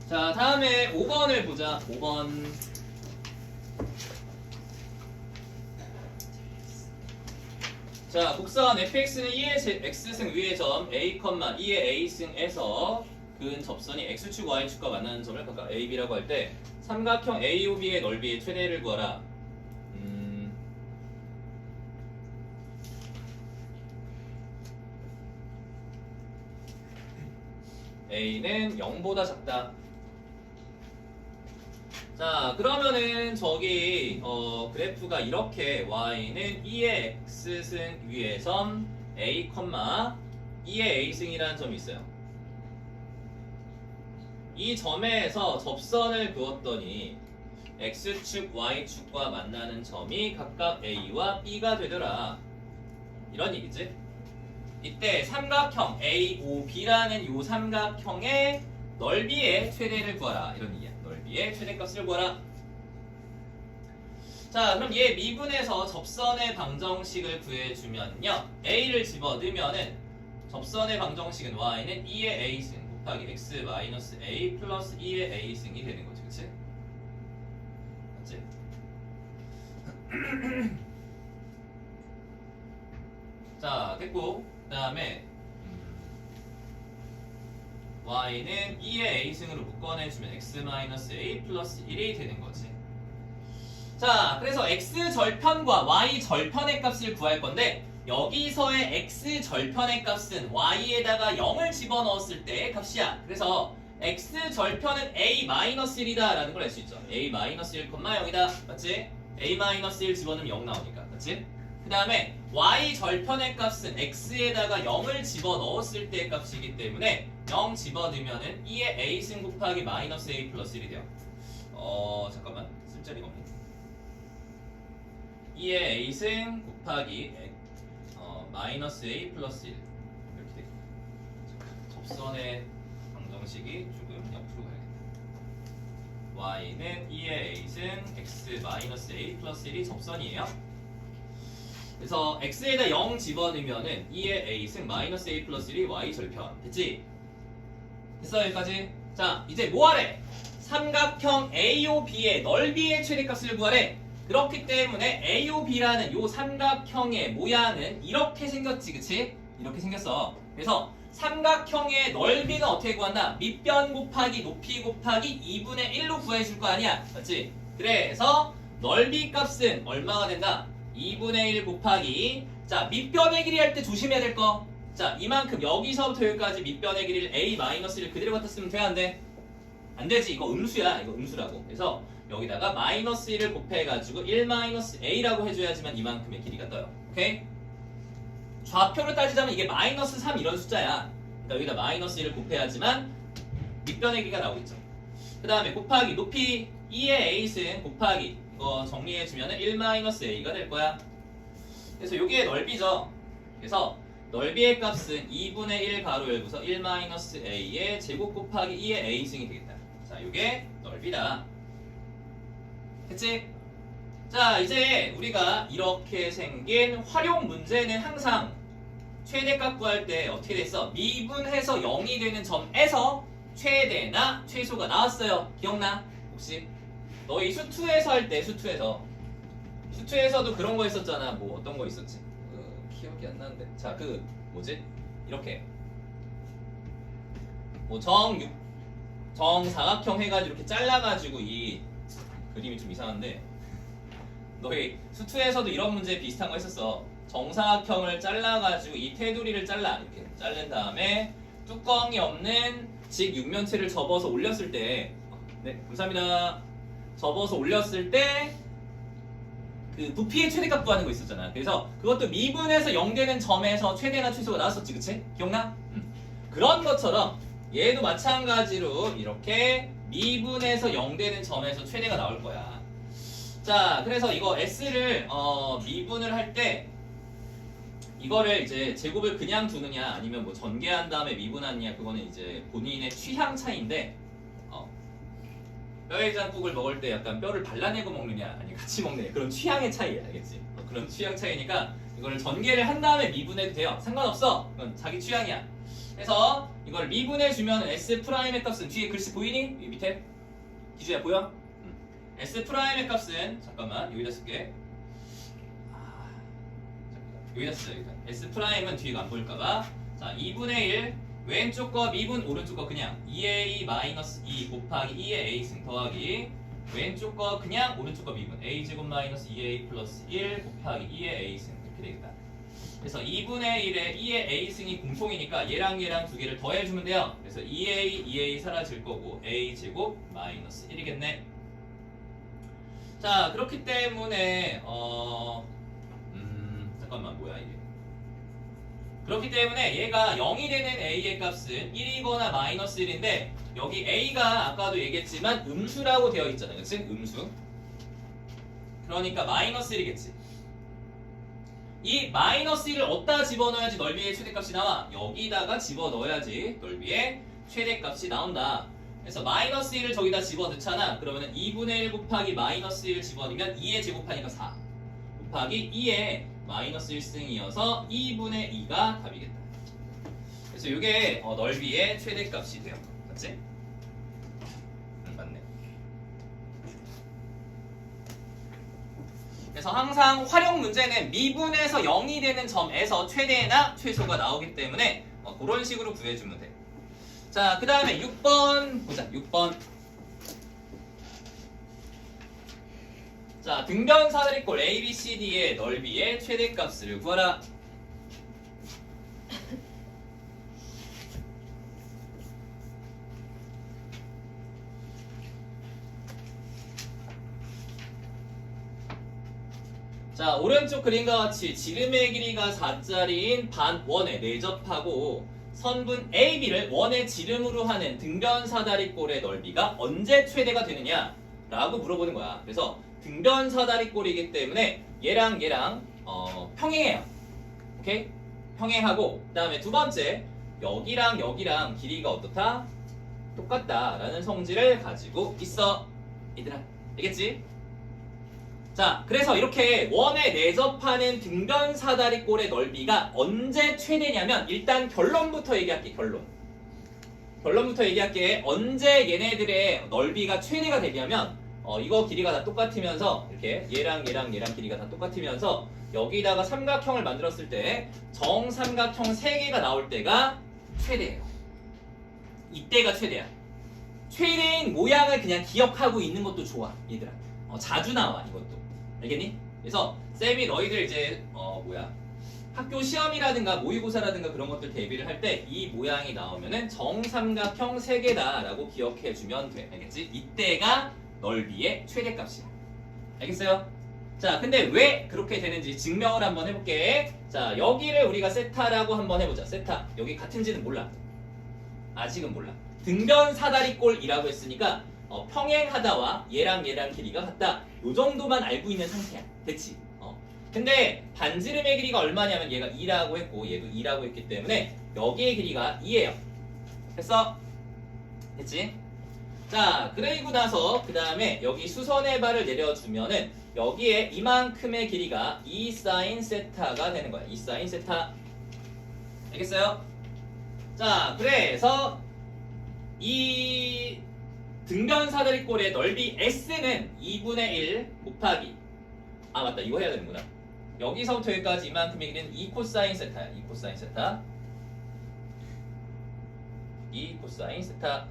S1: 자, 다음에 5번을 보자. 5번. 자, 곡선 fx는 2의 x승 위의 점 a, 2의 a승에서 그은 접선이 x축, y축과 만나는 점을 각각 a, b라고 할 때 삼각형 AOB의 넓이의 최대를 구하라. a는 0보다 작다. 자, 그러면은 저기 그래프가 이렇게 y는 2의 x승 위의 점 a, 2의 a승이라는 점이 있어요. 이 점에서 접선을 그었더니 x축, y축과 만나는 점이 각각 a와 b가 되더라. 이런 얘기지. 이때 삼각형 AOB라는 요 삼각형의 넓이의 최대를 구하라. 이런 얘기야. 넓이의 최대값을 구하라. 자, 그럼 얘 미분에서 접선의 방정식을 구해주면요. a를 집어넣으면은 접선의 방정식은 y는 2의 a승 곱하기 x 마이너스 a 플러스 2의 a승이 되는 거지. 그치? 맞지? 자, 됐고 그 다음에 y는 2의 a승으로 묶어내주면 x-a 플러스 1이 되는 거지. 자, 그래서 x절편과 y절편의 값을 구할 건데 여기서의 x절편의 값은 y에다가 0을 집어넣었을 때의 값이야. 그래서 x절편은 a-1이다 라는 걸 알 수 있죠. a-1, 0이다. 맞지? a-1 집어넣으면 0 나오니까. 맞지? 그 다음에 y절편의 값은 x에다가 0을 집어넣었을 때의 값이기 때문에 0 집어넣으면은 2의 a승 곱하기 마이너스 a 플러스 1이 돼요. 잠깐만. 쓸 자리가 없네. 2의 a승 곱하기 마이너스 a 플러스 1 이렇게 돼. 접선의 방정식이 조금 옆으로 가야겠다. y는 2의 a승 x 마이너스 a 플러스 1이 접선이에요. 그래서 x에다 0 집어넣으면은 2의 a승 마이너스 a 플러스 1이 y절편. 됐지? 됐어 여기까지? 자, 이제 뭐하래? 삼각형 AOB의 넓이의 최대값을 구하래. 그렇기 때문에 AOB라는 요 삼각형의 모양은 이렇게 생겼지, 그치? 이렇게 생겼어. 그래서 삼각형의 넓이는 어떻게 구한다? 밑변 곱하기 높이 곱하기 2분의 1로 구해줄 거 아니야? 맞지? 그래서 넓이 값은 얼마가 된다? 2분의 1 곱하기, 자, 밑변의 길이 할 때 조심해야 될 거. 자, 이만큼 여기서부터 여기까지 밑변의 길이를 a-1을 그대로 갖다 쓰면 돼, 안 돼? 안 되지. 이거 음수야. 이거 음수라고. 그래서 여기다가 마이너스 1을 곱해가지고 1-a라고 해줘야지만 이만큼의 길이가 떠요. 오케이? 좌표로 따지자면 이게 마이너스 3 이런 숫자야. 그러니까 여기다 마이너스 1을 곱해야지만 밑변의 길이가 나오겠죠. 그 다음에 곱하기 높이 2의 a승 곱하기 이거 정리해주면은 1-a가 될 거야. 그래서 여기에 넓이죠. 그래서 넓이의 값은 2분의 1 가로 열고서 1-a의 제곱 곱하기 2의 a승이 되겠다. 자, 이게 넓이다. 됐지? 자, 이제 우리가 이렇게 생긴 활용 문제는 항상 최대값 구할 때 어떻게 됐어? 미분해서 0이 되는 점에서 최대나 최소가 나왔어요. 기억나? 혹시? 너희 수투에서 할 때 수투에서도 그런 거 있었잖아. 뭐 어떤 거 있었지? 기억이 안 나는데. 자, 그 뭐지? 이렇게 뭐 정사각형 해가지고 이렇게 잘라가지고 이 그림이 좀 이상한데 너희 수투에서도 이런 문제 비슷한 거 했었어. 정사각형을 잘라가지고 이 테두리를 잘라 이렇게 자른 다음에 뚜껑이 없는 직 육면체를 접어서 올렸을 때, 네 감사합니다. 접어서 올렸을 때 그 부피의 최대값 구하는 거 있었잖아. 그래서 그것도 미분에서 0되는 점에서 최대나 최소가 나왔었지, 그치? 기억나? 그런 것처럼 얘도 마찬가지로 이렇게 미분에서 0되는 점에서 최대가 나올 거야. 자, 그래서 이거 S를 미분을 할 때 이거를 이제 제곱을 그냥 두느냐 아니면 뭐 전개한 다음에 미분하느냐 그거는 이제 본인의 취향 차이인데 뼈해장국을 먹을 때 약간 뼈를 발라내고 먹느냐 아니 같이 먹느냐 그런 취향의 차이야, 알겠지? 그런 취향 차이니까 이거를 전개를 한 다음에 미분해도 돼요. 상관없어. 그건 자기 취향이야. 그래서 이걸 미분해주면 S'의 값은 뒤에 글씨 보이니? 여기 밑에 기준야 보여? S'의 값은 잠깐만 여기다 쓸게. 여기다 쓰자. S'은 뒤가 안 보일까봐. 자, 2분의 1 왼쪽 거 미분 오른쪽 거 그냥 2a-2 곱하기 2의 a승 더하기 왼쪽 거 그냥 오른쪽 거 미분 a제곱 마이너스 2a 플러스 1 곱하기 2의 a승 이렇게 되겠다. 그래서 2분의 1에 2의 a승이 공통이니까 얘랑 두 개를 더해주면 돼요. 그래서 2a 사라질 거고 a제곱 마이너스 1이겠네. 자, 그렇기 때문에 잠깐만 뭐야 이게. 그렇기 때문에 얘가 0이 되는 a의 값은 1이거나 마이너스 1인데 여기 a가 아까도 얘기했지만 음수라고 되어 있잖아요. 그치? 음수. 그러니까 마이너스 1이겠지. 이 마이너스 1을 어디다 집어넣어야지 넓이의 최대값이 나와? 여기다가 집어넣어야지 넓이의 최대값이 나온다. 그래서 마이너스 1을 저기다 집어넣잖아. 그러면 2분의 1 곱하기 마이너스 1 집어넣으면 2의 제곱하니까 4 곱하기 2의 마이너스 1승이어서 2분의 2가 답이겠다. 그래서 이게 넓이의 최대값이 돼요. 맞지? 맞네. 그래서 항상 활용 문제는 미분에서 0이 되는 점에서 최대나 최소가 나오기 때문에 그런 식으로 구해주면 돼. 자, 그 다음에 6번 보자. 6번. 자, 등변 사다리꼴 ABCD의 넓이의 최대값을 구하라. 자, 오른쪽 그림과 같이 지름의 길이가 4짜리인 반 원에 내접하고 선분 AB를 원의 지름으로 하는 등변 사다리꼴의 넓이가 언제 최대가 되느냐 라고 물어보는 거야. 그래서 등변 사다리꼴이기 때문에 얘랑 평행해요. 오케이? 평행하고 그 다음에 두 번째 여기랑 길이가 어떻다? 똑같다라는 성질을 가지고 있어. 얘들아 알겠지? 자, 그래서 이렇게 원에 내접하는 등변 사다리꼴의 넓이가 언제 최대냐면 일단 결론부터 얘기할게. 결론부터 얘기할게. 언제 얘네들의 넓이가 최대가 되냐면 이거 길이가 다 똑같으면서 이렇게 얘랑 길이가 다 똑같으면서 여기다가 삼각형을 만들었을 때 정삼각형 3개가 나올 때가 최대예요. 이때가 최대야. 최대인 모양을 그냥 기억하고 있는 것도 좋아, 얘들아. 자주 나와 이것도. 알겠니? 그래서 쌤이 너희들 이제 학교 시험이라든가 모의고사라든가 그런 것들 대비를 할 때 이 모양이 나오면은 정삼각형 3개다라고 기억해주면 돼. 알겠지? 이때가 넓이의 최대값이야. 알겠어요? 자, 근데 왜 그렇게 되는지 증명을 한번 해볼게. 자, 여기를 우리가 세타라고 한번 해보자. 세타. 여기 같은지는 몰라. 아직은 몰라. 등변 사다리꼴이라고 했으니까 평행하다와 얘랑 길이가 같다. 요 정도만 알고 있는 상태야. 됐지? 근데 반지름의 길이가 얼마냐면 얘가 2라고 했고 얘도 2라고 했기 때문에 여기의 길이가 2예요. 됐어? 됐지? 자, 그리고 나서 그 다음에 여기 수선의 발을 내려주면은 여기에 이만큼의 길이가 2 사인 세타가 되는 거야. 2 사인 세타. 알겠어요? 자, 그래서 이 등변 사다리꼴의 넓이 S는 2분의 1 곱하기 맞다 이거 해야 되는구나. 여기서부터 여기까지 이만큼의 길이는 2 코사인 세타야. 2 코사인 세타. 2 코사인 세타.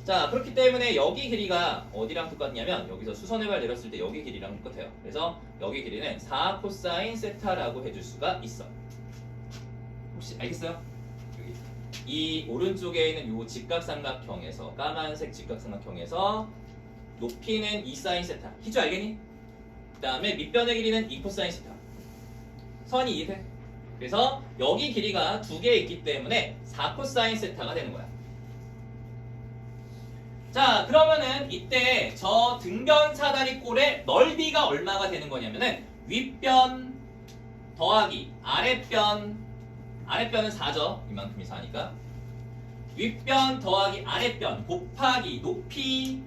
S1: 자 그렇기 때문에 여기 길이가 어디랑 똑같냐면 여기서 수선의 발 내렸을 때 여기 길이랑 똑같아요. 그래서 여기 길이는 4 코사인 세타라고 해줄 수가 있어. 혹시 알겠어요? 여기 이 오른쪽에 있는 요 직각삼각형에서 까만색 직각삼각형에서 높이는 2 사인 세타. 희주 알겠니? 그 다음에 밑변의 길이는 2 코사인 세타. 선이 이해돼? 그래서 여기 길이가 두 개 있기 때문에 4 코사인 세타가 되는 거야. 자 그러면은 이때 저 등변 사다리꼴의 넓이가 얼마가 되는 거냐면은 윗변 더하기 아랫변은 4죠. 이만큼이 4니까 윗변 더하기 아랫변 곱하기 높이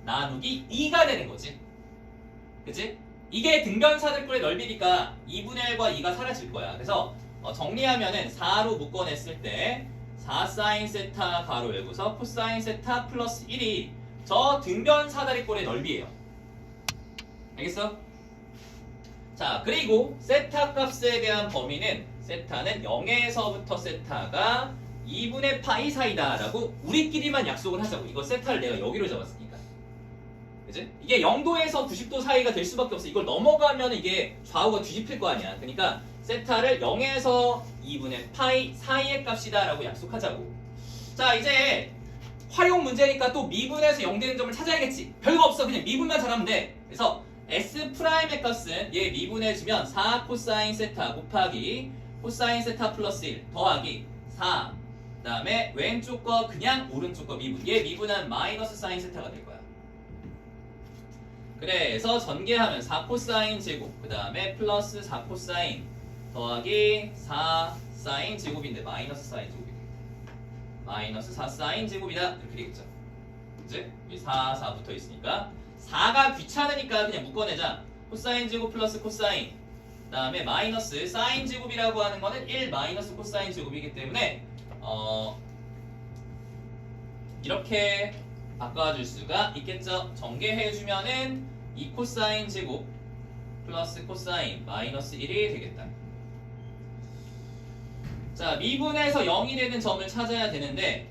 S1: 나누기 2가 되는 거지. 그치? 이게 등변 사다리꼴의 넓이니까 2분의 1과 2가 사라질 거야. 그래서 정리하면은 4로 묶어냈을 때 4 사인 세타 가로 열고서 코사인 세타 플러스 1이 저 등변 사다리꼴의 넓이에요. 알겠어? 자 그리고 세타 값에 대한 범위는 세타는 0에서부터 세타가 2분의 파이 사이다 라고 우리끼리만 약속을 하자고. 이거 세타를 내가 여기로 잡았으니까. 그치? 이게 0도에서 90도 사이가 될 수밖에 없어. 이걸 넘어가면 이게 좌우가 뒤집힐 거 아니야. 그러니까 세타를 0에서 2분의 파이 사이의 값이다 라고 약속하자고. 자 이제 활용 문제니까 또 미분에서 0 되는 점을 찾아야겠지. 별거 없어. 그냥 미분만 잘하면 돼. 그래서 S'의 값은 얘 미분해주면 4 코사인 세타 곱하기 코사인 세타 플러스 1 더하기 4 그 다음에 왼쪽 거 그냥 오른쪽 거 미분. 얘 미분한 마이너스 사인 세타가 될 거야. 그래서 전개하면 4 코사인 제곱 그 다음에 플러스 4 코사인 더하기 4 사인 제곱인데 마이너스 사인 제곱이다. 마이너스 4 사인 제곱이다. 이렇게 되겠죠. 그치? 여기 4, 4 붙어 있으니까 4가 귀찮으니까 그냥 묶어내자. 코사인 제곱 플러스 코사인 그 다음에 마이너스 사인 제곱이라고 하는 거는 1 마이너스 코사인 제곱이기 때문에 이렇게 바꿔줄 수가 있겠죠. 전개해주면은 2 코사인 제곱 플러스 코사인 마이너스 1이 되겠다. 자 미분에서 0이 되는 점을 찾아야 되는데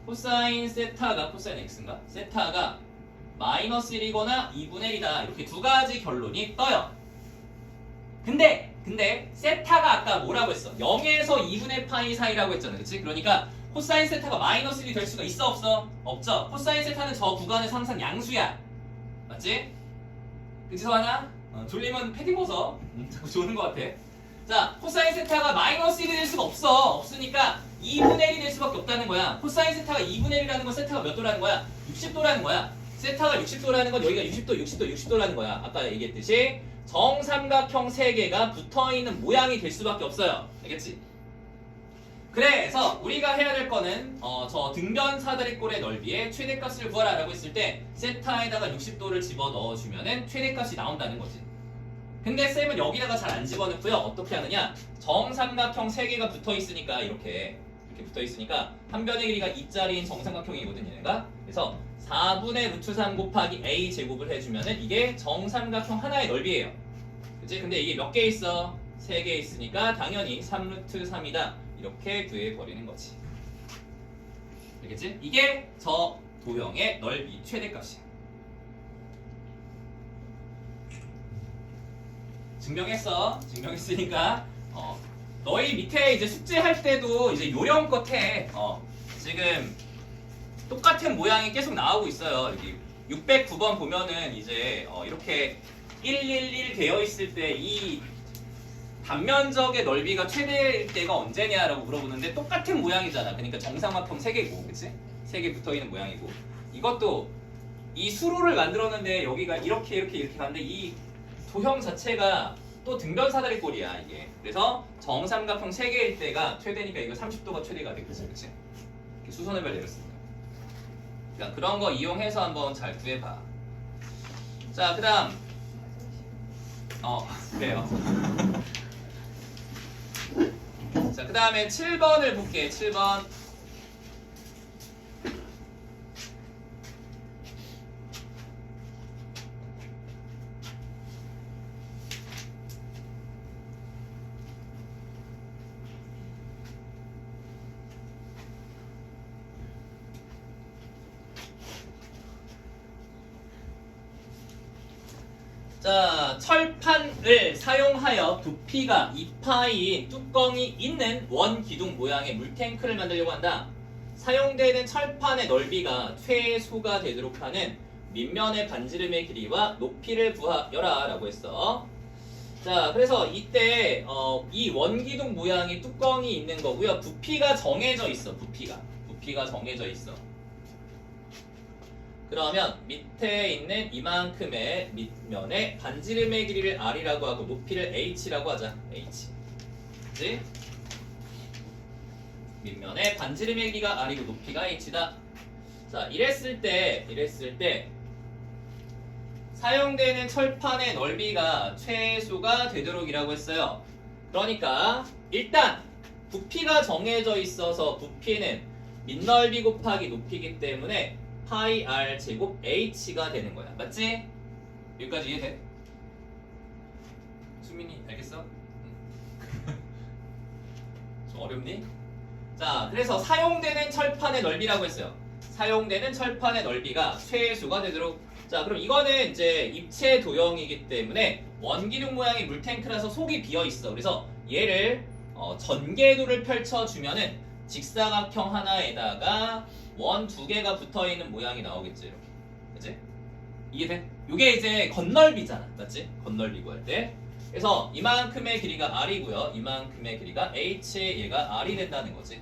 S1: 코사인 세타가 코사인 x인가? 세타가 마이너스 1이거나 2분의 1이다. 이렇게 두 가지 결론이 떠요. 근데 세타가 아까 뭐라고 했어? 0에서 2분의 파이 사이라고 했잖아. 그치? 그러니까 코사인 세타가 마이너스 1이 될 수가 있어 없어? 없죠. 코사인 세타는 저 구간에서 항상 양수야. 맞지? 그치 서하나? 졸리면 패딩 벗어. 자꾸 조는 것 같아. 자 코사인 세타가 마이너스 1이 될 수가 없으니까 2분의 1이 될 수밖에 없다는 거야. 코사인 세타가 2분의 1이라는 건 세타가 몇 도라는 거야? 60도라는 거야. 세타가 60도라는 건 여기가 60도, 60도, 60도라는 거야. 아까 얘기했듯이 정삼각형 3개가 붙어있는 모양이 될 수밖에 없어요. 알겠지? 그래서 우리가 해야 될 거는 저 등변 사다리꼴의 넓이의 최대값을 구하라 라고 했을 때 세타에다가 60도를 집어넣어주면은 최대값이 나온다는 거지. 근데 쌤은 여기다가 잘 안 집어넣고요. 어떻게 하느냐? 정삼각형 3개가 붙어있으니까 이렇게 붙어있으니까 한 변의 길이가 2짜리인 정삼각형이거든요. 얘가. 그래서 4분의 루트 3 곱하기 a 제곱을 해주면은 이게 정삼각형 하나의 넓이에요. 그치? 근데 이게 몇 개 있어? 3개 있으니까 당연히 3루트 3이다. 이렇게 구해버리는 거지. 알겠지? 이게 저 도형의 넓이 최대값이야. 증명했으니까 너희 밑에 이제 숙제할 때도 이제 요령껏 해. 지금 똑같은 모양이 계속 나오고 있어요. 여기 609번 보면은 이제 이렇게 111 되어 있을 때 이 단면적의 넓이가 최대일 때가 언제냐라고 물어보는데 똑같은 모양이잖아. 그러니까 정삼각형 3개고, 그치? 3개 붙어있는 모양이고. 이것도 이 수로를 만들었는데 여기가 이렇게 가는데 이 도형 자체가 또 등변 사다리꼴이야 이게. 그래서 정삼각형 3개일 때가 최대니까 이거 30도가 최대가 되겠지, 그치? 이렇게 수선해발 내렸습니다. 그러니까 그런 거 이용해서 한번 잘 구해봐. 자, 그 다음 그래요. 자, 그 다음에 7번을 볼게. 7번. 자, 철판을 사용하여 부피가 2파이인 뚜껑이 있는 원 기둥 모양의 물탱크를 만들려고 한다. 사용되는 철판의 넓이가 최소가 되도록 하는 밑면의 반지름의 길이와 높이를 구하여라 라고 했어. 자, 그래서 이때 이 원기둥 모양의 뚜껑이 있는 거고요. 부피가 정해져 있어. 부피가 정해져 있어. 그러면 밑에 있는 이만큼의 밑면의 반지름의 길이를 R이라고 하고 높이를 H라고 하자. H. 그치? 밑면의 반지름의 길이가 R이고 높이가 H다. 자, 이랬을 때 사용되는 철판의 넓이가 최소가 되도록이라고 했어요. 그러니까 일단 부피가 정해져 있어서 부피는 밑넓이 곱하기 높이기 때문에 파이 R 제곱 H가 되는 거야. 맞지? 여기까지 이해돼? 수민이 알겠어? 좀 어렵니? 자, 그래서 사용되는 철판의 넓이라고 했어요. 사용되는 철판의 넓이가 최소가 되도록. 자, 그럼 이거는 이제 입체 도형이기 때문에 원기둥 모양의 물탱크라서 속이 비어 있어. 그래서 얘를 전개도를 펼쳐주면은 직사각형 하나에다가 원 두 개가 붙어 있는 모양이 나오겠지, 이렇게. 그치? 이해돼? 이게 이제 건널비잖아. 맞지? 건널비 구할 때. 그래서 이만큼의 길이가 R이고요. 이만큼의 길이가 H, 얘가 R이 된다는 거지.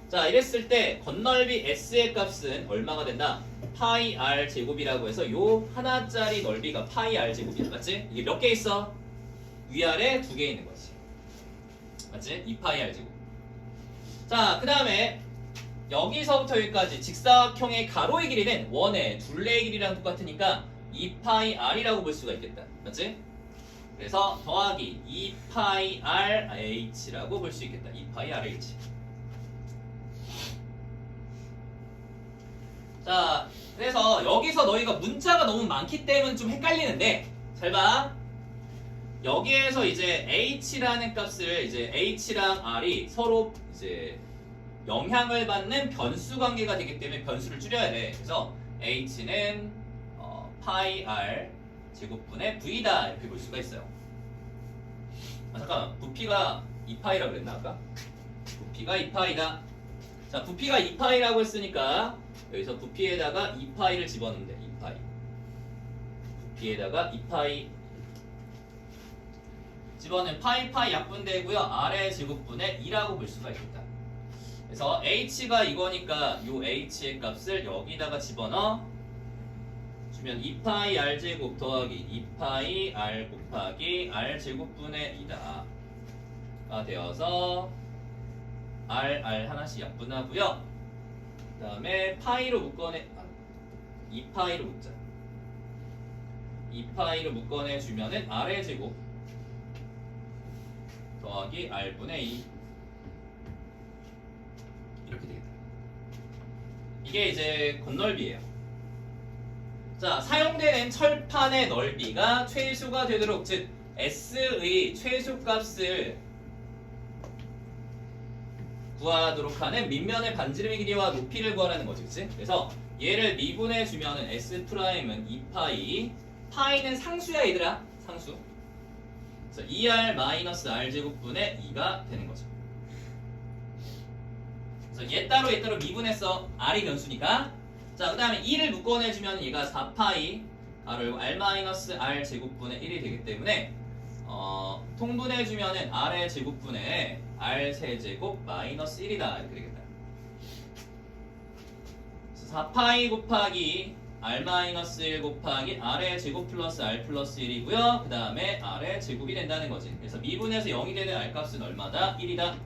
S1: 자, 이랬을 때 건널비 S의 값은 얼마가 된다? 파이 R 제곱이라고 해서 요 하나짜리 넓이가 파이 R 제곱이야. 맞지? 이게 몇 개 있어? 위아래 두 개 있는 거지. 맞지? 2파이 R 제곱. 자, 그 다음에 여기서부터 여기까지 직사각형의 가로의 길이는 원의 둘레의 길이랑 똑같으니까 2파이 R이라고 볼 수가 있겠다. 맞지? 그래서 더하기 2파이 RH 라고 볼 수 있겠다. 2파이 RH. 자, 그래서 여기서 너희가 문자가 너무 많기 때문에 좀 헷갈리는데, 잘 봐. 여기에서 이제 H라는 값을 이제 H랑 R이 서로 이제 영향을 받는 변수 관계가 되기 때문에 변수를 줄여야 돼. 그래서 H는 파이 R 제곱분의 V다 이렇게 볼 수가 있어요. 아, 잠깐만, 부피가 2파이라고 그랬나 아까? 부피가 2파이다. 자, 부피가 2파이라고 했으니까 여기서 부피에다가 2파이를 집어넣으면 돼. 2파이. 부피에다가 2파이 집어넣으면 파이 약분되고요. R의 제곱분의 2라고 볼 수가 있겠다. 그래서 H가 이거니까 요 H의 값을 여기다가 집어넣어 주면 2파이 R 제곱 더하기 2파이 R 곱하기 R 제곱분의 2다가 되어서 R 하나씩 약분하고요. 그 다음에 파이로 묶어내 2파이로 묶자. 2파이로 묶어내 주면은 R의 제곱 더하기 R분의 2 이렇게 되겠다. 이게 이제 건널비예요. 자, 사용되는 철판의 넓이가 최소가 되도록, 즉 S의 최소값을 구하도록 하는 밑면의 반지름의 길이와 높이를 구하라는 거지, 그치? 그래서 얘를 미분해 주면은 S'은 2파이, 파이는 상수야 얘들아, 상수. 그래서 2R R 제곱분의 2가 되는 거죠. 그래서 얘 따로 미분해서 R이 변수니까. 자, 그 다음에 2를 묶어내주면 얘가 4파이 R 제곱분의 1이 되기 때문에 통분해주면은 R의 제곱분의 R 세제곱 마이너스 1이다 이렇게 되겠다. 그래서 4파이 곱하기 R-1 곱하기 R의 제곱 플러스 R 플러스 1이고요. 그 다음에 R의 제곱이 된다는 거지. 그래서 미분해서 0이 되는 R 값은 얼마다? 1이다.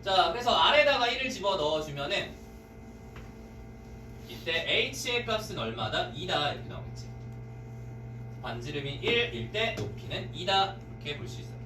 S1: 자, 그래서 R에다가 1을 집어 넣어주면은 이때 H의 값은 얼마다? 2다 이렇게 나오겠지. 반지름이 1일 때 높이는 2다 이렇게 볼 수 있어요.